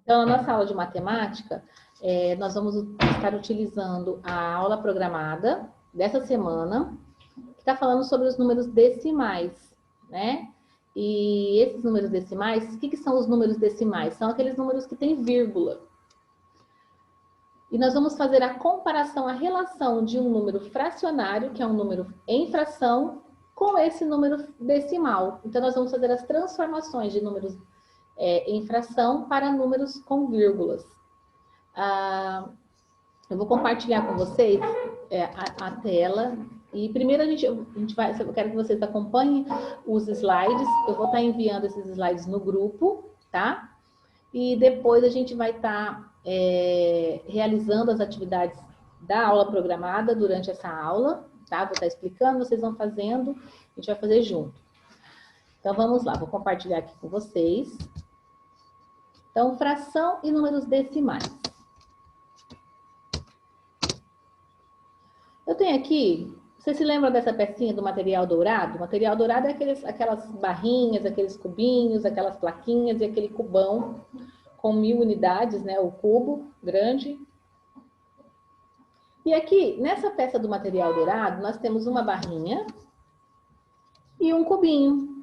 Então, na nossa aula de matemática, nós vamos estar utilizando a aula programada dessa semana, que está falando sobre os números decimais, né? E esses números decimais, o que são os números decimais? São aqueles números que têm vírgula. E nós vamos fazer a comparação, a relação de um número fracionário, que é um número em fração, com esse número decimal. Então, nós vamos fazer as transformações de números em fração para números com vírgulas. Eu vou compartilhar com vocês a tela. E primeiro a gente vai, eu quero que vocês acompanhem os slides. Eu vou estar enviando esses slides no grupo, tá? E depois a gente vai estar realizando as atividades da aula programada durante essa aula, tá? Vou estar explicando, vocês vão fazendo, a gente vai fazer junto. Então vamos lá, vou compartilhar aqui com vocês. Então, fração e números decimais. Eu tenho aqui, você se lembra dessa pecinha do material dourado? O material dourado é aquelas barrinhas, aqueles cubinhos, aquelas plaquinhas e aquele cubão com 1000 unidades, né? O cubo grande. E aqui, nessa peça do material dourado, nós temos uma barrinha e um cubinho.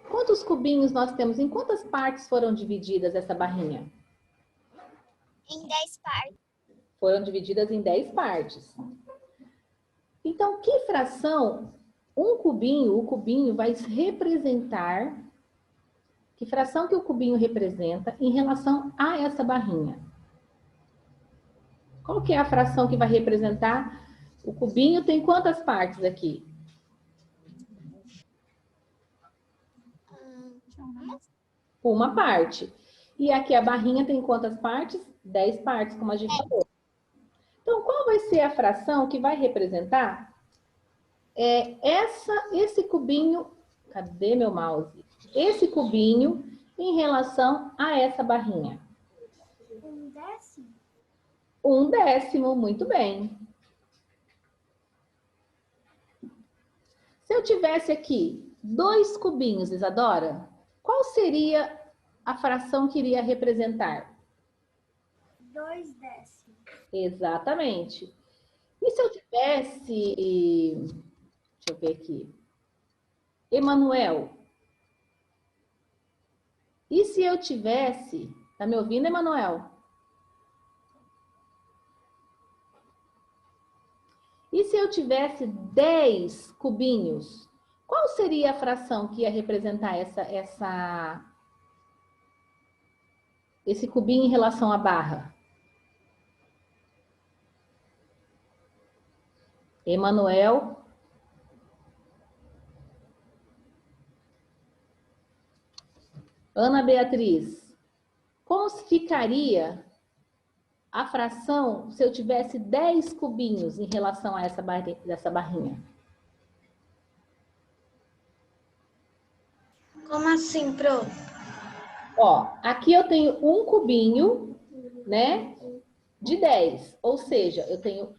Quantos cubinhos nós temos? Em quantas partes foram divididas essa barrinha? Em 10 partes. Foram divididas em 10 partes. Então, que fração o cubinho vai representar? Que fração que o cubinho representa em relação a essa barrinha? Qual que é a fração que vai representar? O cubinho tem quantas partes aqui? Uma parte. E aqui a barrinha tem quantas partes? 10 partes, como a gente falou. Então, qual vai ser a fração que vai representar esse cubinho? Cadê meu mouse? Esse cubinho em relação a essa barrinha? 1/10. 1/10, muito bem. Se eu tivesse aqui 2 cubinhos, Isadora, qual seria a fração que iria representar? 2/10. Exatamente. E se eu tivesse... Deixa eu ver aqui. Emanuel. E se eu tivesse... Tá me ouvindo, Emanuel? E se eu tivesse 10 cubinhos? Qual seria a fração que ia representar esse cubinho em relação à barra? Emanuel. Ana Beatriz. Como ficaria a fração se eu tivesse 10 cubinhos em relação a essa barrinha? Como assim, Pro? Ó, aqui eu tenho um cubinho, né, de 10. Ou seja, eu tenho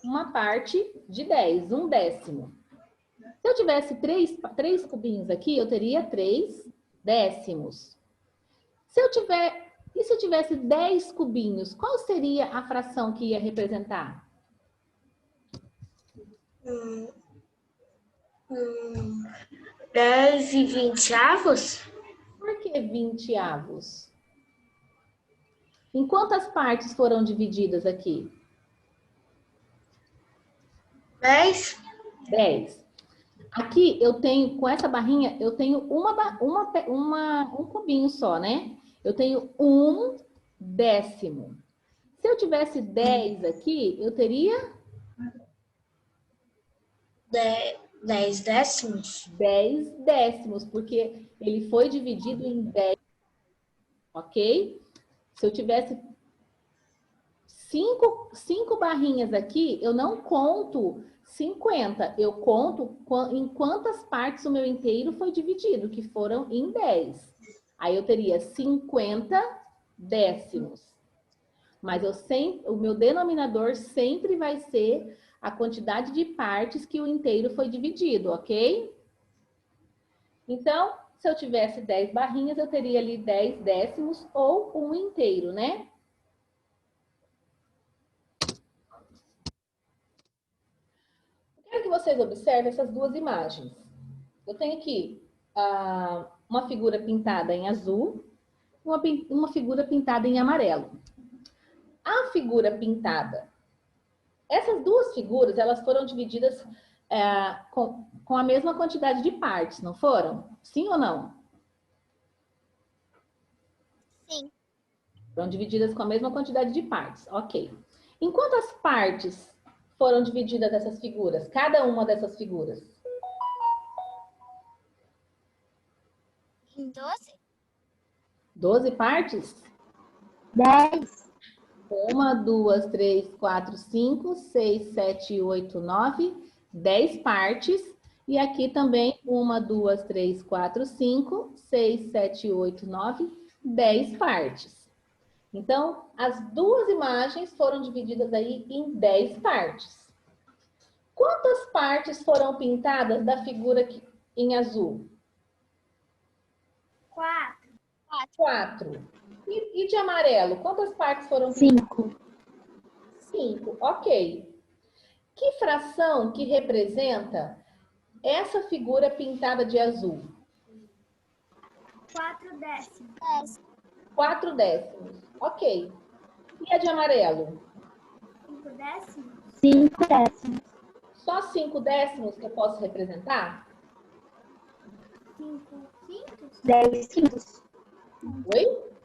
uma parte de 10, 1/10. Se eu tivesse 3 cubinhos aqui, eu teria 3 décimos. E se eu tivesse 10 cubinhos, qual seria a fração que ia representar? 10/20. Por que 20avos? Em quantas partes foram divididas aqui? 10. 10. Aqui eu tenho, com essa barrinha, eu tenho um cubinho só, né? Eu tenho 1/10. Se eu tivesse 10 aqui, eu teria 10 décimos. 10 décimos, porque ele foi dividido em 10, ok? Se eu tivesse 5 barrinhas aqui, eu não conto 50, eu conto em quantas partes o meu inteiro foi dividido, que foram em 10. Aí eu teria 50 décimos. Mas o meu denominador sempre vai ser a quantidade de partes que o inteiro foi dividido, ok? Então, se eu tivesse 10 barrinhas, eu teria ali 10 décimos ou 1 inteiro, né? Quero que vocês observem essas duas imagens. Eu tenho aqui uma figura pintada em azul, uma figura pintada em amarelo. A figura pintada, essas duas figuras, elas foram divididas com a mesma quantidade de partes, não foram? Sim ou não? Sim. Foram divididas com a mesma quantidade de partes, ok. Em quantas partes foram divididas essas figuras? Cada uma dessas figuras? Em 12? 12 partes? 10. 1, 2, 3, 4, 5, 6, 7, 8, 9, 10 partes. E aqui também 1, 2, 3, 4, 5, 6, 7, 8, 9, 10 partes. Então, as duas imagens foram divididas aí em 10 partes. Quantas partes foram pintadas da figura aqui em azul? 4. 4. E de amarelo, quantas partes foram Cinco. 5, ok. Que fração que representa essa figura pintada de azul? 4 décimos. 10. 4 décimos, ok. E a de amarelo? 5 décimos. 5 décimos. Só 5 décimos que eu posso representar? 5 quintos. 10 quintos. Oi?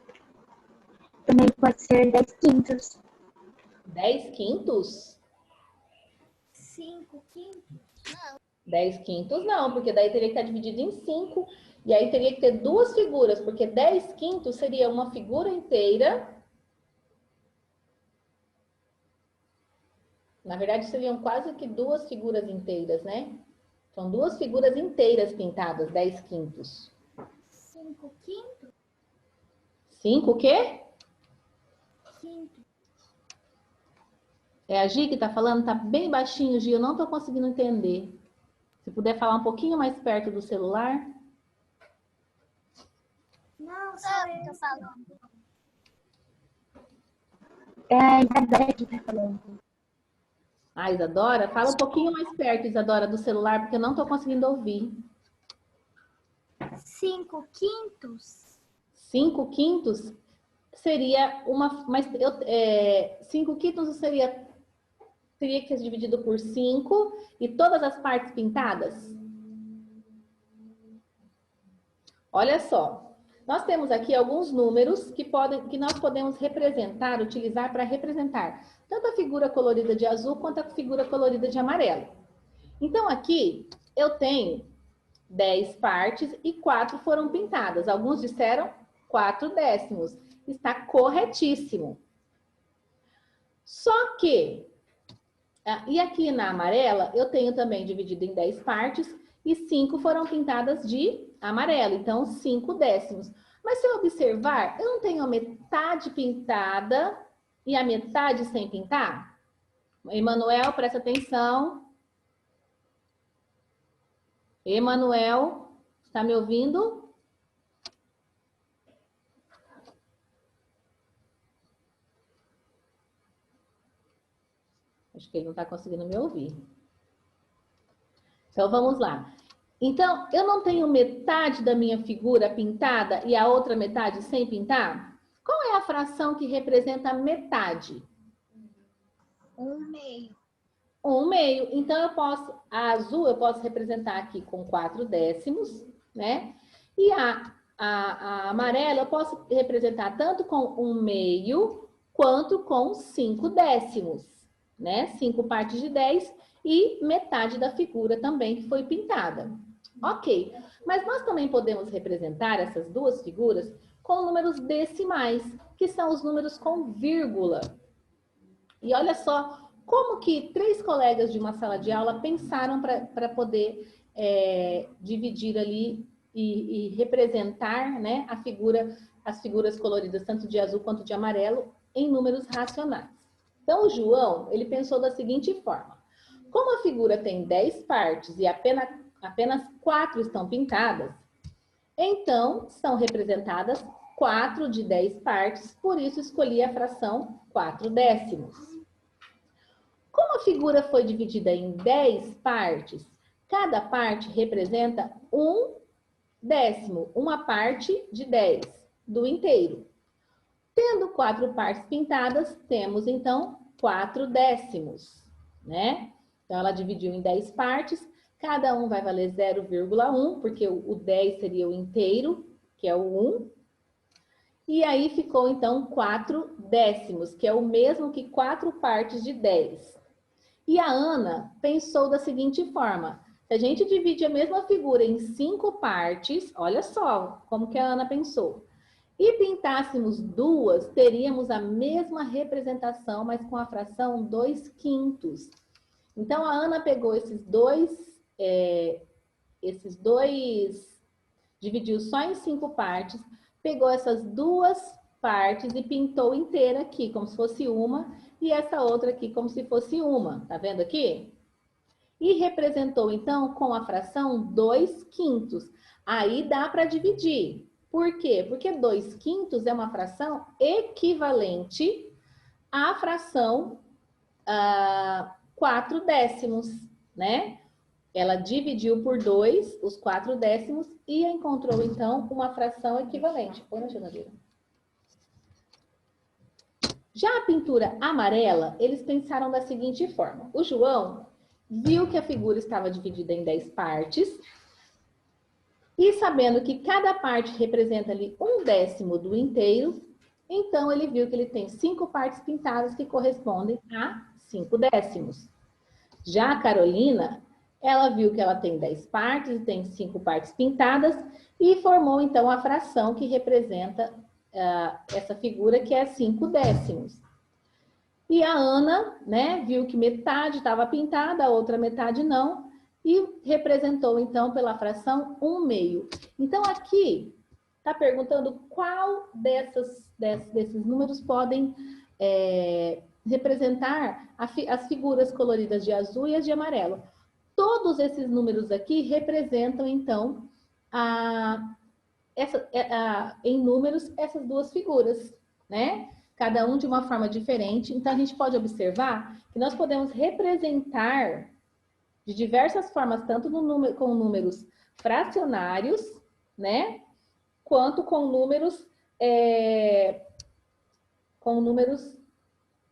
Também pode ser 10 quintos. 10 quintos? 5 quintos. Não. 10 quintos não, porque daí teria que estar dividido em 5. E aí teria que ter duas figuras, porque 10 quintos seria uma figura inteira. Na verdade, seriam quase que duas figuras inteiras, né? São duas figuras inteiras pintadas, 10 quintos. 5 quintos. 5 o quê? Quinto. É a Gi que tá falando? Tá bem baixinho, Gi, eu não tô conseguindo entender. Se puder falar um pouquinho mais perto do celular. Não, só Eu tô falando. É a Isabela que tá falando. Ah, Isadora, fala um pouquinho mais perto, Isadora, do celular, porque eu não tô conseguindo ouvir. 5 quintos. 5 quintos seria uma... Mas 5 quintos teria que ser dividido por 5 e todas as partes pintadas? Olha só, nós temos aqui alguns números que nós podemos utilizar para representar tanto a figura colorida de azul quanto a figura colorida de amarelo. Então aqui eu tenho 10 partes e 4 foram pintadas. Alguns disseram 4 décimos. Está corretíssimo. Só que, e aqui na amarela, eu tenho também dividido em 10 partes e 5 foram pintadas de amarelo. Então, 5 décimos. Mas se eu observar, eu não tenho a metade pintada e a metade sem pintar? Emanuel, presta atenção. Emanuel, está me ouvindo? Acho que ele não está conseguindo me ouvir. Então, vamos lá. Então, eu não tenho metade da minha figura pintada e a outra metade sem pintar? Qual é a fração que representa a metade? 1/2. 1/2. Então, a azul eu posso representar aqui com 4 décimos, né? E a amarela eu posso representar tanto com 1/2 quanto com 5 décimos, né? 5 partes de 10 e metade da figura também que foi pintada. Ok, mas nós também podemos representar essas duas figuras com números decimais, que são os números com vírgula. E olha só como que 3 colegas de uma sala de aula pensaram para poder dividir ali e representar, né, as figuras coloridas, tanto de azul quanto de amarelo, em números racionais. Então, o João, ele pensou da seguinte forma. Como a figura tem 10 partes e apenas 4 estão pintadas, Então, são representadas 4 de 10 partes, por isso escolhi a fração 4/10. Como a figura foi dividida em 10 partes, cada parte representa 1/10, uma parte de 10 do inteiro. Tendo 4 partes pintadas, temos então 4/10, né? Então, ela dividiu em 10 partes, cada um vai valer 0,1, porque o 10 seria o inteiro, que é o 1. E aí ficou, então, 4/10, que é o mesmo que 4 partes de 10. E a Ana pensou da seguinte forma: se a gente divide a mesma figura em 5 partes, olha só como que a Ana pensou, e pintássemos duas, teríamos a mesma representação, mas com a fração 2/5. Então, a Ana pegou esses dois, dividiu só em 5 partes, pegou essas duas partes e pintou inteira aqui, como se fosse uma, e essa outra aqui como se fosse uma. Tá vendo aqui? E representou, então, com a fração 2/5. Aí dá para dividir. Por quê? Porque 2/5 é uma fração equivalente à fração 4/10, né? Ela dividiu por 2 os 4/10 e encontrou, então, uma fração equivalente. Põe na geladeira. Já a pintura amarela, eles pensaram da seguinte forma. O João viu que a figura estava dividida em 10 partes e sabendo que cada parte representa ali 1/10 do inteiro, então ele viu que ele tem 5 partes pintadas que correspondem a 5/10. Já a Carolina, ela viu que ela tem 10 partes, tem 5 partes pintadas e formou então a fração que representa essa figura, que é 5/10. E a Ana, né, viu que metade estava pintada, a outra metade não, e representou então pela fração 1/2. Então aqui está perguntando qual desses números podem representar as figuras coloridas de azul e as de amarelo. Todos esses números aqui representam, então, em números, essas duas figuras, né? Cada um de uma forma diferente. Então, a gente pode observar que nós podemos representar de diversas formas, tanto com números fracionários, né? Quanto com números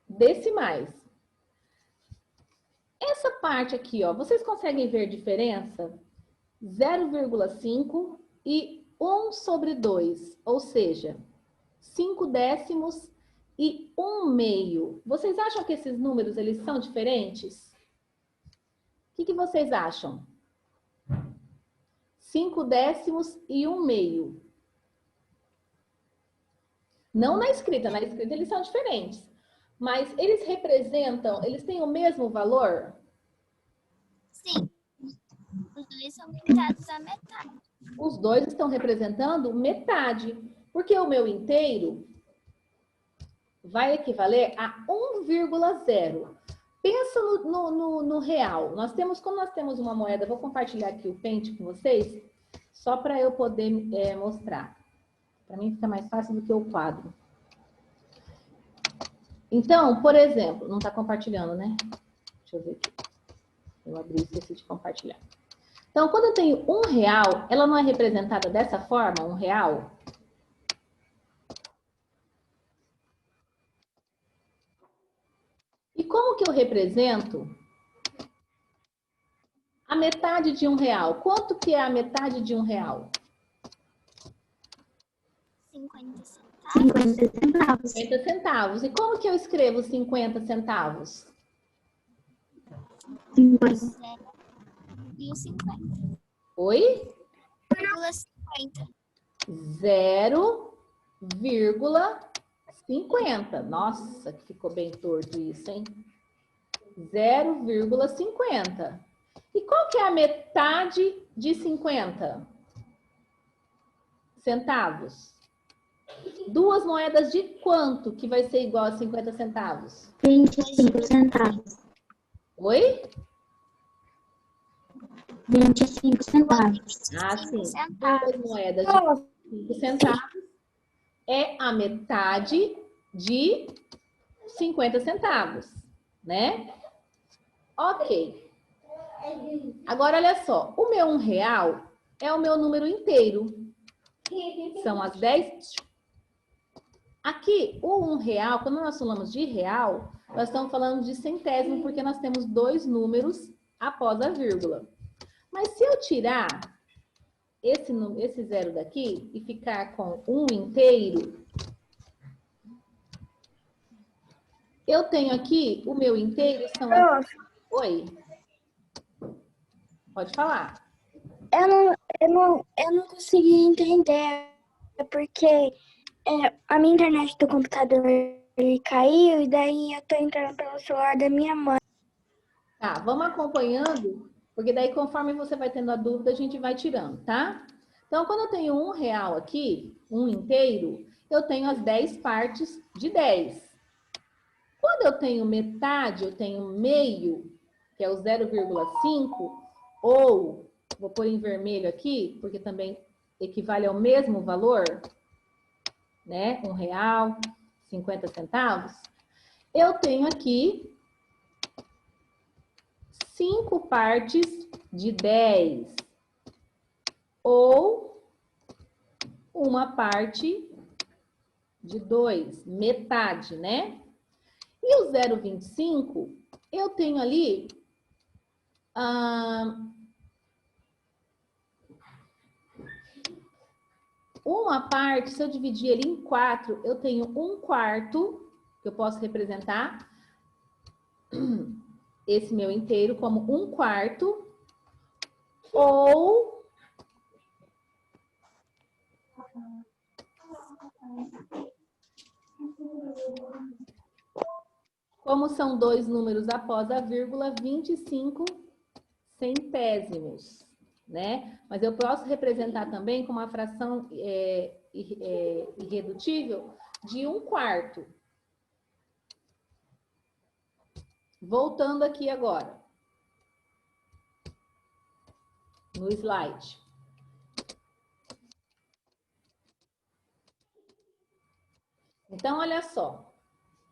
decimais. Essa parte aqui, ó, vocês conseguem ver diferença? 0,5 e 1/2, ou seja, 5/10 e 1/2. Vocês acham que esses números, eles são diferentes? O que vocês acham? 5/10 e 1/2. Não na escrita eles são diferentes. Mas eles representam, eles têm o mesmo valor? Sim. Os dois são pintados à metade. Os dois estão representando metade. Porque o meu inteiro vai equivaler a 1,0. Pensa no real. Como nós temos uma moeda, vou compartilhar aqui o pente com vocês, só para eu poder mostrar. Para mim fica mais fácil do que o quadro. Então, por exemplo, não está compartilhando, né? Deixa eu ver aqui. Eu abri e esqueci de compartilhar. Então, quando eu tenho R$1, ela não é representada dessa forma, R$1? E como que eu represento a metade de R$1? Quanto que é a metade de R$1? 50 centavos. 50 centavos. 50 centavos. E como que eu escrevo 50 centavos? 0,50. Oi? 0,50. 0,50. Nossa, que ficou bem torto isso, hein? 0,50. E qual que é a metade de 50 centavos? Duas moedas de quanto que vai ser igual a 50 centavos? 25 centavos. Oi? 25 centavos. Ah, sim. Centavos. 2 moedas de 5 centavos é a metade de 50 centavos, né? Ok. Agora, olha só. O meu R$1 é o meu número inteiro. São as 10. Aqui, o R$1, quando nós falamos de real, nós estamos falando de centésimo, porque nós temos 2 números após a vírgula. Mas se eu tirar esse zero daqui e ficar com 1 inteiro, eu tenho aqui, o meu inteiro são... Oi. Pode falar. Eu não consegui entender, porque a minha internet do computador ele caiu, e daí eu tô entrando pelo celular da minha mãe. Tá, vamos acompanhando, porque daí conforme você vai tendo a dúvida, a gente vai tirando, tá? Então, quando eu tenho R$1 aqui, 1 inteiro, eu tenho as 10 partes de 10. Quando eu tenho metade, eu tenho meio, que é o 0,5, ou, vou pôr em vermelho aqui, porque também equivale ao mesmo valor, né? R$1, 50 centavos. Eu tenho aqui 5 partes de 10, ou uma parte de 2, metade, né? E o 0,25, eu tenho ali uma parte, se eu dividir ele em 4, eu tenho 1/4, que eu posso representar esse meu inteiro como 1/4, ou como são 2 números após a vírgula, 25 centésimos, né? Mas eu posso representar também com uma fração irredutível de 1/4. Voltando aqui agora no slide. Então, olha só.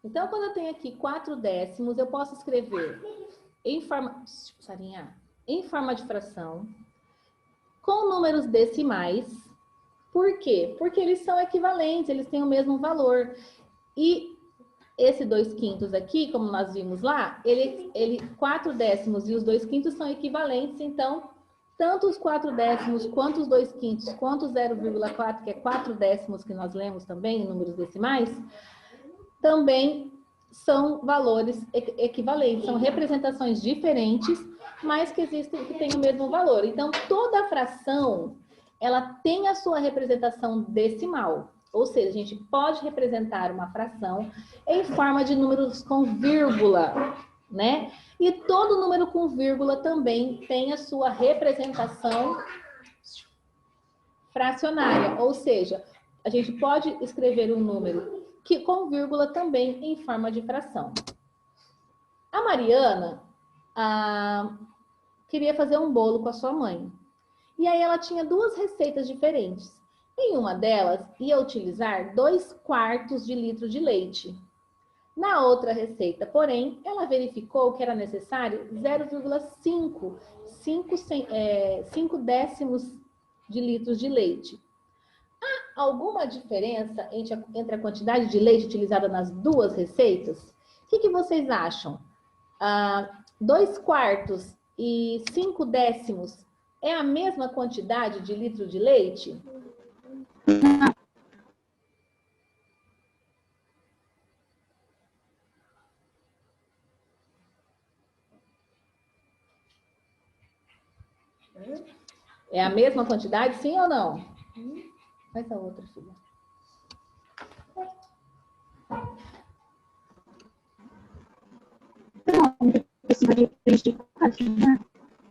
Então, quando eu tenho aqui 4 décimos, eu posso escrever em forma de fração, com números decimais. Por quê? Porque eles são equivalentes, eles têm o mesmo valor. E esse 2/5 aqui, como nós vimos lá, 4 décimos e os 2/5 são equivalentes, então, tanto os 4 décimos, quanto os 2/5, quanto o 0,4, que é 4 décimos que nós lemos também em números decimais, também são valores equivalentes, são representações diferentes, mas que existem, que têm o mesmo valor. Então, toda fração, ela tem a sua representação decimal. Ou seja, a gente pode representar uma fração em forma de números com vírgula, né? E todo número com vírgula também tem a sua representação fracionária. Ou seja, a gente pode escrever um número que com vírgula também em forma de fração. A Mariana queria fazer um bolo com a sua mãe. E aí ela tinha 2 receitas diferentes. Em uma delas, ia utilizar 2/4 de litro de leite. Na outra receita, porém, ela verificou que era necessário 0,5 décimos de litros de leite. Há alguma diferença entre a quantidade de leite utilizada nas 2 receitas? O que vocês acham? 2/4 e 5 décimos é a mesma quantidade de litro de leite? É a mesma quantidade, sim ou não? Faz a outra, filha.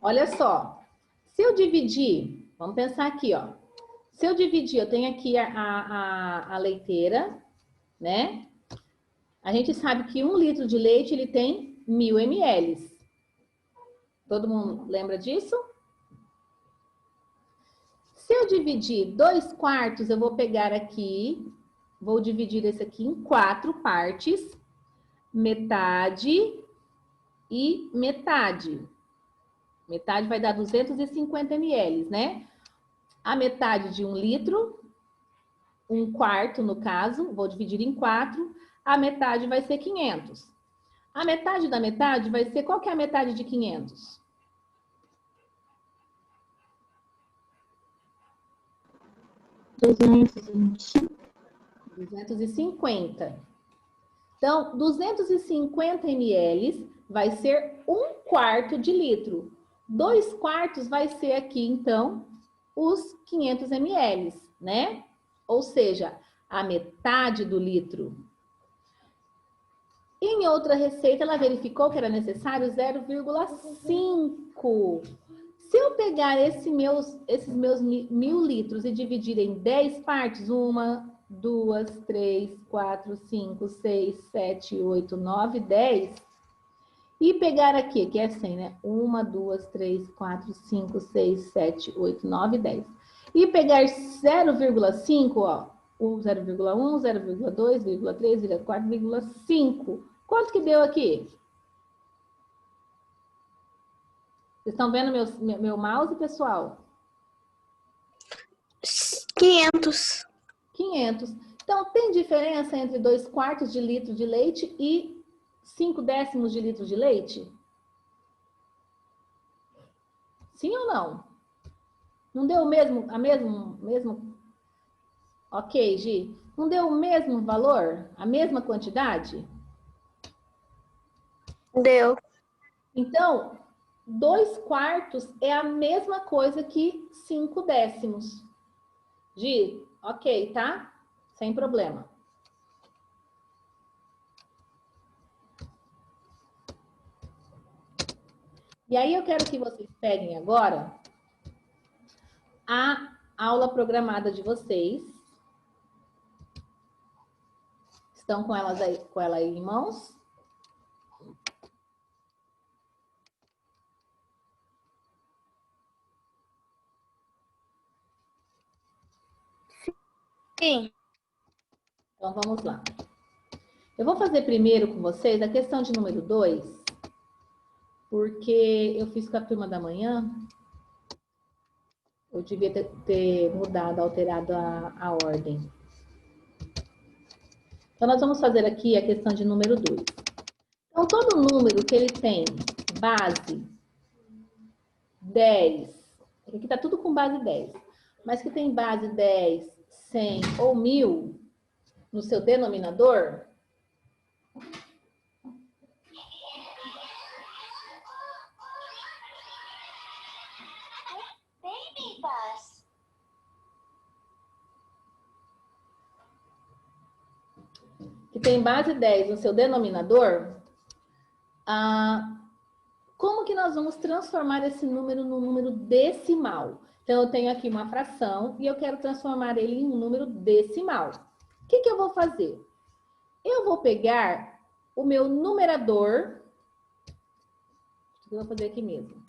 Olha só. Se eu dividir, vamos pensar aqui, ó. Se eu dividir, eu tenho aqui a leiteira, né? A gente sabe que 1 litro de leite, ele tem 1000 ml. Todo mundo lembra disso? Se eu dividir 2/4, eu vou pegar aqui, vou dividir esse aqui em 4 partes, metade e metade. Metade vai dar 250 ml, né? A metade de 1 litro, 1/4 no caso, vou dividir em 4, a metade vai ser 500. A metade da metade vai ser, qual que é a metade de 500? 250. Então, 250 ml vai ser 1/4 de litro. 2/4 vai ser aqui, então, os 500 ml, né? Ou seja, a metade do litro. Em outra receita, ela verificou que era necessário 0,5. Se eu pegar esses meus 1.000 litros e dividir em 10 partes, 1, 2, 3, 4, 5, 6, 7, 8, 9, 10, e pegar aqui, que é 100, né? 1, 2, 3, 4, 5, 6, 7, 8, 9, 10. E pegar 0,5, ó, 0,1, 0,2, 0,3, 0,4, 0,5. Quanto que deu aqui? Vocês estão vendo meu mouse, pessoal? 500. 500. Então, tem diferença entre 2/4 de litro de leite e 5/10 de litro de leite? Sim ou não? Não deu o mesmo, Ok, Gi. Não deu o mesmo valor? A mesma quantidade? Deu. Então, 2/4 é a mesma coisa que 5/10. Gi, ok, tá? Sem problema. E aí eu quero que vocês peguem agora a aula programada de vocês. Estão com ela aí em mãos? Sim. Então, vamos lá. Eu vou fazer primeiro com vocês a questão de número 2, porque eu fiz com a turma da manhã. Eu devia ter mudado, alterado a ordem. Então, nós vamos fazer aqui a questão de número 2. Então, todo número que ele tem base 10, aqui está tudo com base 10, mas que tem base 10, 100 ou 1000 no seu denominador, que tem base 10 no seu denominador, como que nós vamos transformar esse número num número decimal? Então, eu tenho aqui uma fração e eu quero transformar ele em um número decimal. O que eu vou fazer? Eu vou pegar o meu numerador. Eu vou fazer aqui mesmo.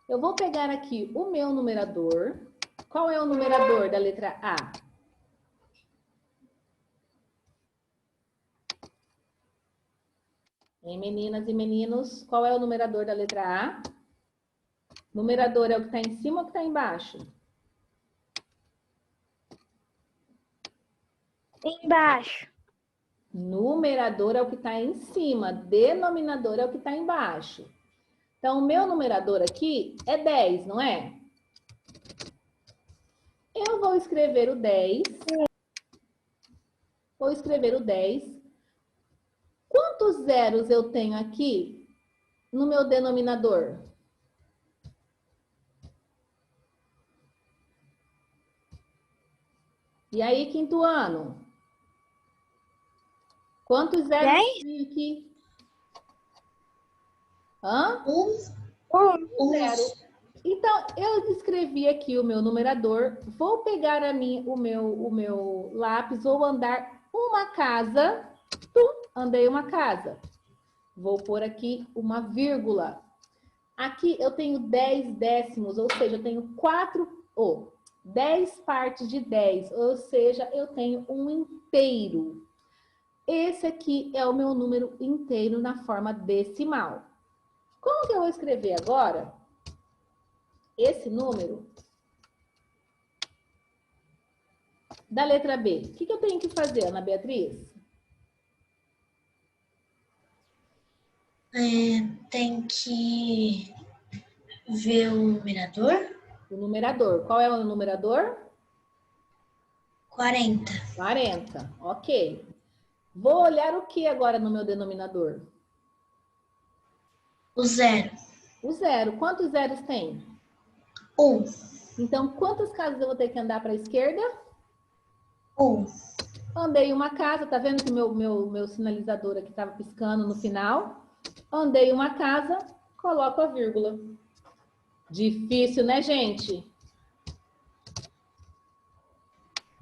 Eu vou pegar aqui o meu numerador. Qual é o numerador da letra A? Hein, meninas e meninos? Qual é o numerador da letra A? Numerador é o que está em cima ou o que está embaixo? Embaixo. Numerador é o que está em cima, denominador é o que está embaixo. Então, o meu numerador aqui é 10, não é? Eu vou escrever o 10. Vou escrever o 10. Quantos zeros eu tenho aqui no meu denominador? E aí, quinto ano? Quantos zeros tem aqui? Hã? Um zero. Então, eu escrevi aqui o meu numerador. Vou pegar o meu lápis, vou andar uma casa. Andei uma casa. Vou pôr aqui uma vírgula. Aqui eu tenho 10 décimos, ou seja, eu tenho 4... 10 partes de 10, ou seja, eu tenho um inteiro. Esse aqui é o meu número inteiro na forma decimal. Como que eu vou escrever agora esse número da letra B? O que eu tenho que fazer, Ana Beatriz? Tem que ver o numerador. O numerador. Qual é o numerador? 40. 40, ok. Vou olhar o que agora no meu denominador? O 0. O zero. Quantos zeros tem? 1. Então, quantas casas eu vou ter que andar para a esquerda? 1. Andei uma casa, tá vendo que meu sinalizador aqui estava piscando no final? Andei uma casa, coloco a vírgula. Difícil, né, gente?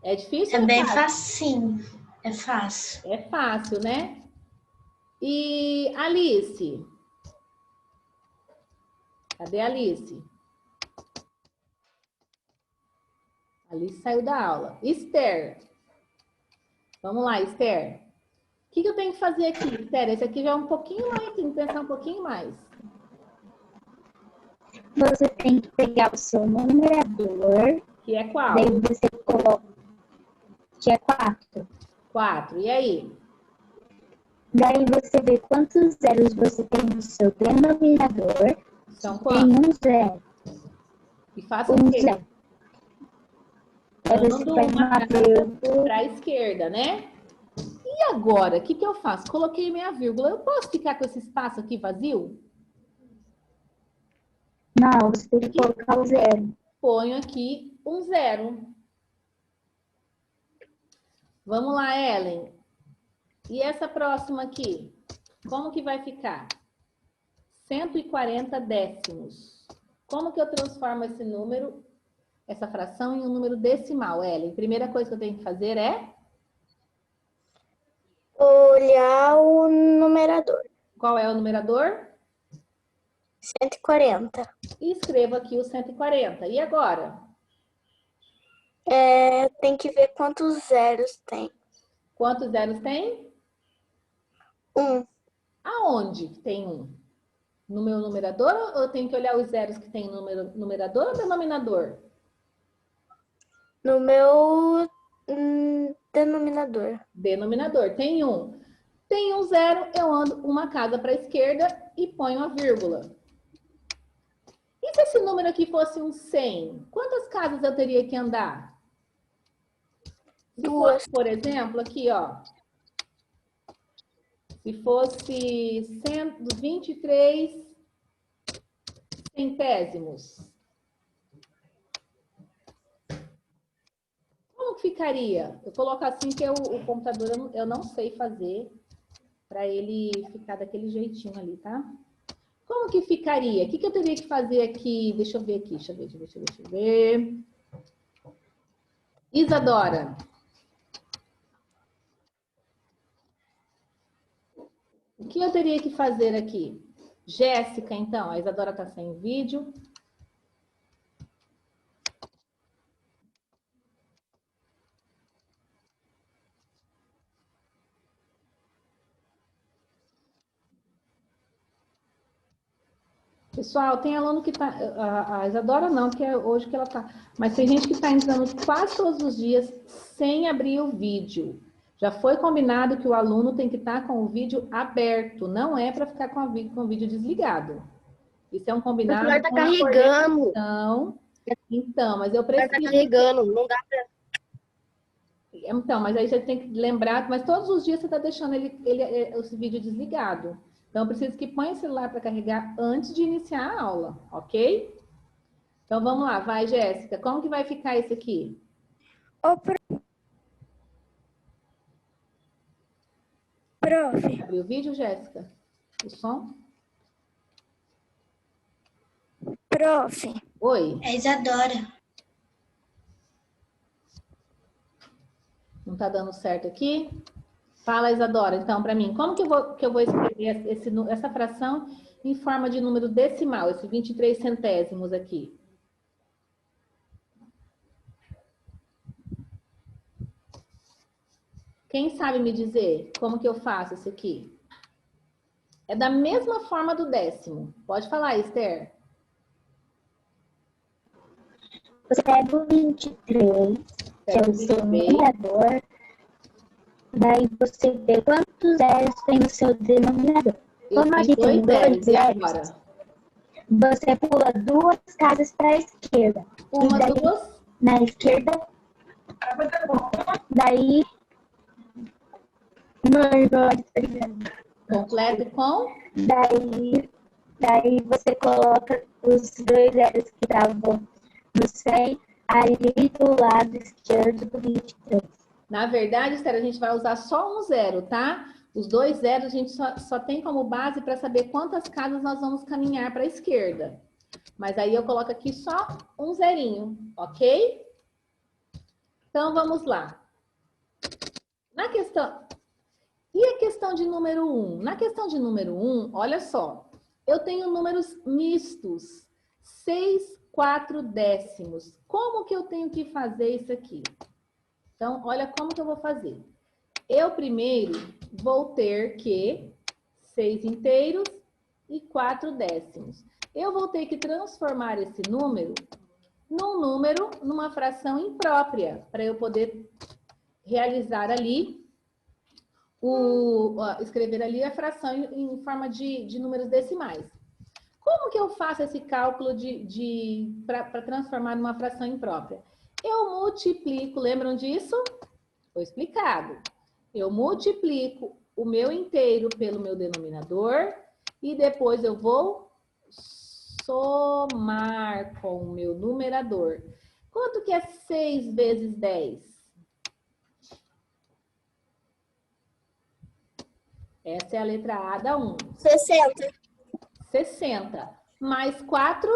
É difícil? É ou bem fácil? facinho. É fácil. É fácil, né? E Alice? Cadê a Alice? Alice saiu da aula. Esther. Vamos lá, Esther. O que eu tenho que fazer aqui, Esther? Esse aqui já é um pouquinho mais, tem que pensar um pouquinho mais. Você tem que pegar o seu numerador, Que é qual? daí você coloca, que é 4. 4. E aí? Daí você vê quantos zeros você tem no seu denominador. São Tem quantos? um zero. E faça Um o quê? zero. Aí você Ando faz uma uma casa vírgula. para a esquerda, né? E agora, o que eu faço? Coloquei minha vírgula. Eu posso ficar com esse espaço aqui vazio? Não, você tem que colocar o zero. Ponho aqui um zero. Vamos lá, Ellen. E essa próxima aqui? Como que vai ficar? 140 décimos. Como que eu transformo esse número, essa fração, em um número decimal, Ellen? Primeira coisa que eu tenho que fazer é... Olhar o numerador. Qual é o numerador? 140. E escrevo aqui o 140. E agora? Tem que ver quantos zeros tem. Quantos zeros tem? 1. Aonde que tem um? No meu numerador ou eu tenho que olhar os zeros que tem no numerador ou denominador? No meu denominador. Denominador. Tem um. Tem um zero, eu ando uma casa para a esquerda e ponho a vírgula. E se esse número aqui fosse um 100? Quantas casas eu teria que andar? Se 2. fosse, por exemplo, aqui, ó. Se fosse 123 centésimos. Como que ficaria? Eu coloco assim que o computador eu não sei fazer para ele ficar daquele jeitinho ali, tá? Como que ficaria? O que eu teria que fazer aqui? Deixa eu ver aqui, deixa eu ver. Isadora. O que eu teria que fazer aqui? Jéssica, então. A Isadora está sem vídeo. Pessoal, tem aluno que tá... A Isadora não, que é hoje que ela tá... Mas tem gente que está entrando quase todos os dias sem abrir o vídeo. Já foi combinado que o aluno tem que estar com o vídeo aberto. Não é para ficar com o vídeo desligado. Isso é um combinado. O celular tá com a carregando. coordenação. Então, mas eu Tá preciso... carregando, não dá pra... Então, mas aí você tem que lembrar... Mas todos os dias você está deixando esse vídeo desligado. Então, eu preciso que ponha o celular para carregar antes de iniciar a aula, ok? Então, vamos lá. Vai, Jéssica. Como que vai ficar esse aqui? Prof, Abriu o vídeo, Jéssica? O som? prof, Oi? É Isadora. Não tá dando certo aqui? Fala, Isadora, então, para mim. Como que eu vou escrever essa fração em forma de número decimal, esse 23 centésimos aqui? Quem sabe me dizer como que eu faço isso aqui? É da mesma forma do décimo. Pode falar, Esther. Você pega o 23, que é o seu numerador, daí você vê quantos zeros tem no seu denominador. Eu Como tenho aqui tem 2 e zeros, agora? você pula 2 casas para a esquerda. Uma, E daí, duas. na esquerda, daí Completo com? daí você coloca os 2 zeros que estavam no 100 ali do lado esquerdo do 23. Na verdade, Esther, a gente vai usar só um zero, tá? Os 2 zeros a gente só tem como base para saber quantas casas nós vamos caminhar para a esquerda. Mas aí eu coloco aqui só um zerinho, ok? Então, vamos lá. Na questão... E a questão de número 1? Na questão de número 1, olha só. Eu tenho números mistos. 6, 4 décimos. Como que eu tenho que fazer isso aqui? Então, olha como que eu vou fazer. Eu primeiro vou ter que 6 inteiros e 4 décimos. Eu vou ter que transformar esse número numa fração imprópria, para eu poder realizar ali, escrever ali a fração em forma de números decimais. Como que eu faço esse cálculo para transformar numa fração imprópria? Eu multiplico, lembram disso? Foi explicado. Eu multiplico o meu inteiro pelo meu denominador e depois eu vou somar com o meu numerador. Quanto que é 6 vezes 10? Essa é a letra A da 1. 60. 60. Mais 4?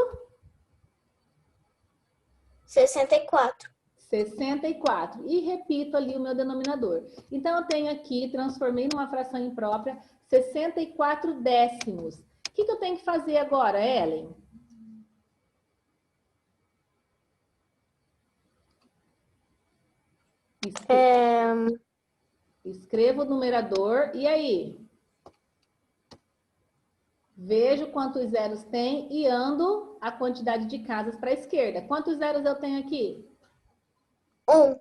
64. 64. E repito ali o meu denominador. Então, eu tenho aqui, transformei numa fração imprópria, 64 décimos. O que eu tenho que fazer agora, Ellen? Escrevo o numerador. E aí? Vejo quantos zeros tem e ando a quantidade de casas para a esquerda. Quantos zeros eu tenho aqui? 1.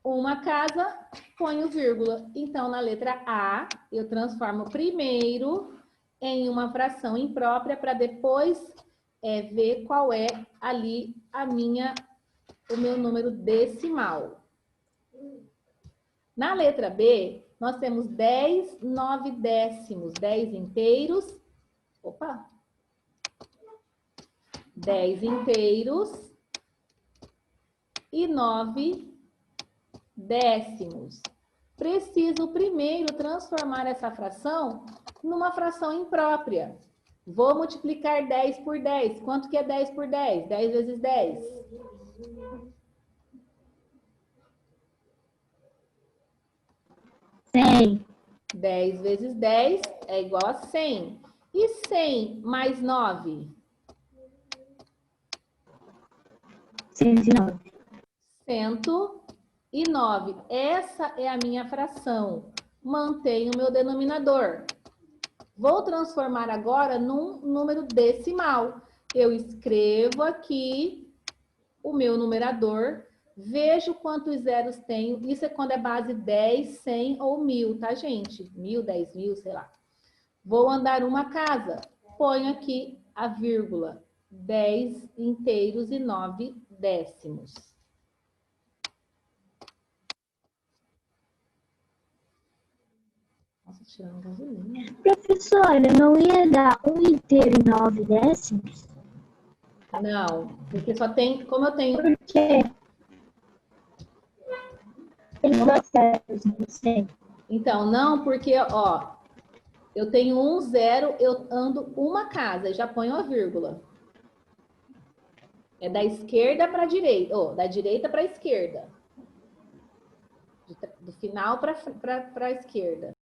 Uma casa, ponho vírgula. Então, na letra A, eu transformo primeiro em uma fração imprópria para depois ver qual é ali o meu número decimal. Na letra B, nós temos 10, 9 décimos, 10 inteiros. Opa! 10 inteiros e 9 décimos. Preciso primeiro transformar essa fração numa fração imprópria. Vou multiplicar 10 por 10. Quanto que é 10 por 10? 10 vezes 10. 100. 10 vezes 10 é igual a 100. E 100 mais 9? 109. 109. Essa é a minha fração. Mantenho o meu denominador. Vou transformar agora num número decimal. Eu escrevo aqui o meu numerador, vejo quantos zeros tenho. Isso é quando é base 10, 100 ou 1000, tá, gente? 1000, 10.000, sei lá. Vou andar uma casa. Ponho aqui a vírgula. 10 inteiros e 9 décimos. Nossa, tirando gasolina. Professora, não ia dar 1 inteiro e 9 décimos? Não, porque só tem, como eu tenho... Por quê? Tem 2 zeros, não sei. Então, não, porque, ó, eu tenho 1 zero, eu ando uma casa, já ponho a vírgula. É da esquerda para a direita, ou da direita para a esquerda. Do final para a esquerda.